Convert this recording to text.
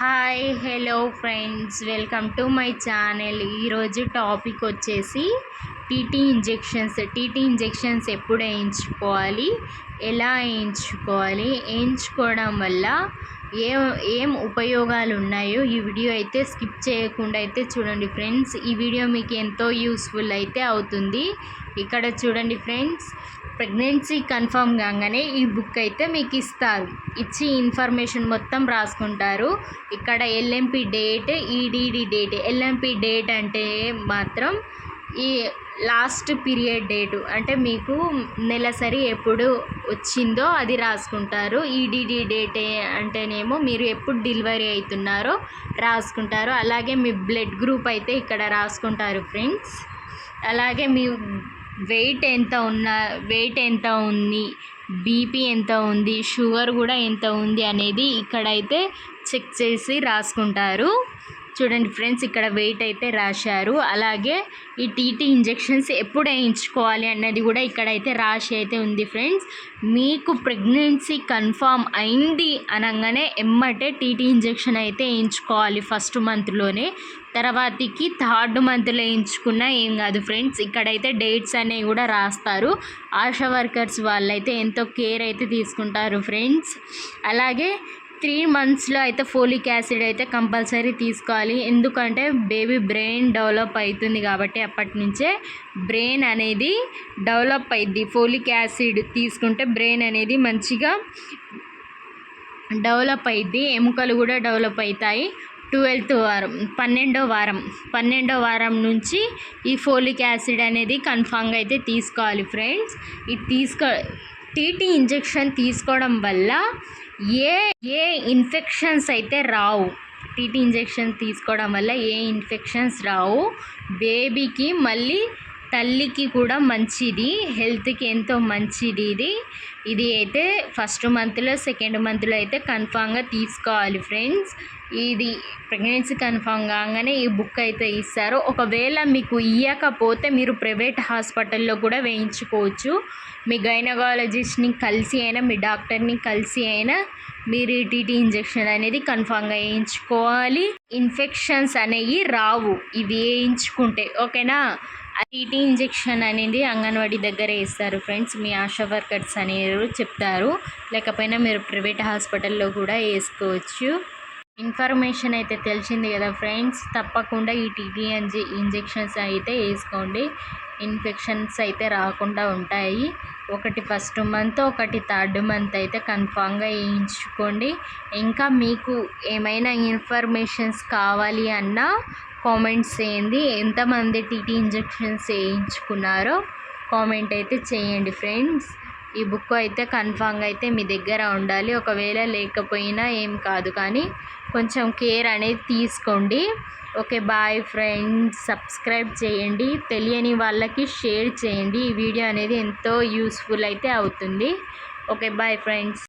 Hi hello friends, welcome to my channel. ఈరోజు topic వచ్చేసి TT injections ఎప్పుడు వేయించుకోవాలి, ఎలా వేయించుకోవాలి, వేయించుకోవడం వల్ల ఏం ఉపయోగాలు ఉన్నాయో ఈ వీడియో అయితే స్కిప్ చేయకుండా అయితే చూడండి ఫ్రెండ్స్. ఈ వీడియో మీకు ఎంతో యూస్ఫుల్ అయితే అవుతుంది. ఇక్కడ చూడండి ఫ్రెండ్స్, ప్రెగ్నెన్సీ కన్ఫర్మ్ కాగానే ఈ బుక్ అయితే మీకు ఇస్తారు. ఇచ్చి ఇన్ఫర్మేషన్ మొత్తం రాసుకుంటారు. ఇక్కడ LMP date, EDD date. LMP date అంటే మాత్రం ఈ లాస్ట్ పీరియడ్ డేటు, అంటే మీకు నెలసరి ఎప్పుడు వచ్చిందో అది రాసుకుంటారు. ఈడిడి డేట్ అంటేనేమో మీరు ఎప్పుడు డెలివరీ అవుతున్నారో రాసుకుంటారు. అలాగే మీ బ్లడ్ గ్రూప్ అయితే ఇక్కడ రాసుకుంటారు ఫ్రెండ్స్. అలాగే మీ వెయిట్ ఎంత ఉంది, బీపీ ఎంత ఉంది, షుగర్ కూడా ఎంత ఉంది అనేది ఇక్కడైతే చెక్ చేసి రాసుకుంటారు. చూడండి ఫ్రెండ్స్, ఇక్కడ వెయిట్ అయితే రాశారు. అలాగే ఈ టీటీ ఇంజెక్షన్స్ ఎప్పుడు వేయించుకోవాలి అన్నది కూడా ఇక్కడైతే రాసి అయితే ఉంది ఫ్రెండ్స్. మీకు ప్రెగ్నెన్సీ కన్ఫామ్ అయింది అనగానే ఎమ్మటే టీటీ ఇంజెక్షన్ అయితే వేయించుకోవాలి ఫస్ట్ మంత్లోనే. తర్వాతకి థర్డ్ మంత్లో వేయించుకున్నా ఏం కాదు ఫ్రెండ్స్. ఇక్కడైతే డేట్స్ అనేవి కూడా రాస్తారు. ఆశా వర్కర్స్ వాళ్ళైతే ఎంతో కేర్ అయితే తీసుకుంటారు ఫ్రెండ్స్. అలాగే 3 monthsలో అయితే ఫోలిక్ యాసిడ్ అయితే కంపల్సరీ తీసుకోవాలి. ఎందుకంటే బేబీ బ్రెయిన్ డెవలప్ అవుతుంది కాబట్టి అప్పటి నుంచే బ్రెయిన్ అనేది డెవలప్ అయింది. ఫోలిక్ యాసిడ్ తీసుకుంటే బ్రెయిన్ అనేది మంచిగా డెవలప్ అయింది, ఎముకలు కూడా డెవలప్ అవుతాయి. 12వ వారం 12వ వారం నుంచి ఈ ఫోలిక్ యాసిడ్ అనేది కన్ఫామ్గా అయితే తీసుకోవాలి ఫ్రెండ్స్. ఇది టీటీ ఇంజెక్షన్ తీసుకోవడం వల్ల ఏ ఇన్ఫెక్షన్స్ అయితే రావు. టీటీ ఇంజెక్షన్ తీసుకోవడం వల్ల ఏ ఇన్ఫెక్షన్స్ రావు. బేబీకి మళ్ళీ తల్లికి కూడా మంచిది, హెల్త్కి ఎంతో మంచిది. ఇది అయితే ఫస్ట్ మంత్లో సెకండ్ మంత్లో అయితే కన్ఫామ్గా తీసుకోవాలి ఫ్రెండ్స్. ఇది ప్రెగ్నెన్సీ కన్ఫామ్ కాగానే ఈ బుక్ అయితే ఇస్తారు. ఒకవేళ మీకు ఇవ్వకపోతే మీరు ప్రైవేట్ హాస్పిటల్లో కూడా వేయించుకోవచ్చు. మీ గైనకాలజిస్ట్ని కలిసి అయినా, మీ డాక్టర్ని కలిసి అయినా మీరు ఈ టీటీ ఇంజెక్షన్ అనేది కన్ఫామ్గా వేయించుకోవాలి. ఇన్ఫెక్షన్స్ అనేవి రావు ఇవి వేయించుకుంటే, ఓకేనా. టీటీ ఇంజెక్షన్ అనేది అంగన్వాడీ దగ్గర వేస్తారు ఫ్రెండ్స్. మీ ఆశా వర్కర్స్ అనేవి చెప్తారు. లేకపోయినా మీరు ప్రైవేట్ హాస్పిటల్లో కూడా వేసుకోవచ్చు. ఇన్ఫర్మేషన్ అయితే తెలిసింది కదా ఫ్రెండ్స్. తప్పకుండా ఈ టీటీ ఇంజెక్షన్స్ అయితే వేసుకోండి. ఇన్ఫెక్షన్స్ అయితే రాకుండా ఉంటాయి. ఒకటి ఫస్ట్ మంత్, ఒకటి థర్డ్ మంత్ అయితే కన్ఫామ్గా వేయించుకోండి. ఇంకా మీకు ఏమైనా ఇన్ఫర్మేషన్స్ కావాలి అన్నా కామెంట్స్ చేయండి. ఎంతమంది టీటీ ఇంజెక్షన్స్ వేయించుకున్నారో కామెంట్ అయితే చేయండి ఫ్రెండ్స్. ఈ బుక్ అయితే కన్ఫామ్గా అయితే మీ దగ్గర ఉండాలి. ఒకవేళ లేకపోయినా ఏం కాదు, కానీ కొంచెం కేర్ అనేది తీసుకోండి. Okay, bye friends. సబ్స్క్రైబ్ చేయండి, తెలియని వాళ్ళకి షేర్ చేయండి. ఈ వీడియో అనేది ఎంతో యూస్ఫుల్ అయితే అవుతుంది. Okay, bye friends.